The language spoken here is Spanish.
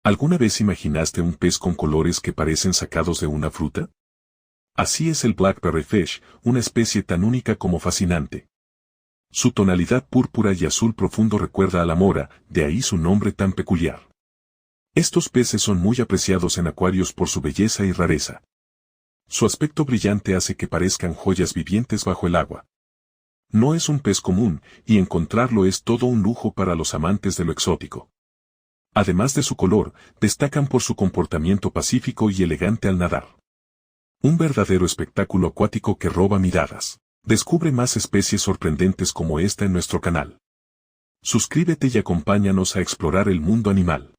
¿Alguna vez imaginaste un pez con colores que parecen sacados de una fruta? Así es el Blackberry Fish, una especie tan única como fascinante. Su tonalidad púrpura y azul profundo recuerda a la mora, de ahí su nombre tan peculiar. Estos peces son muy apreciados en acuarios por su belleza y rareza. Su aspecto brillante hace que parezcan joyas vivientes bajo el agua. No es un pez común, y encontrarlo es todo un lujo para los amantes de lo exótico. Además de su color, destacan por su comportamiento pacífico y elegante al nadar. Un verdadero espectáculo acuático que roba miradas. Descubre más especies sorprendentes como esta en nuestro canal. Suscríbete y acompáñanos a explorar el mundo animal.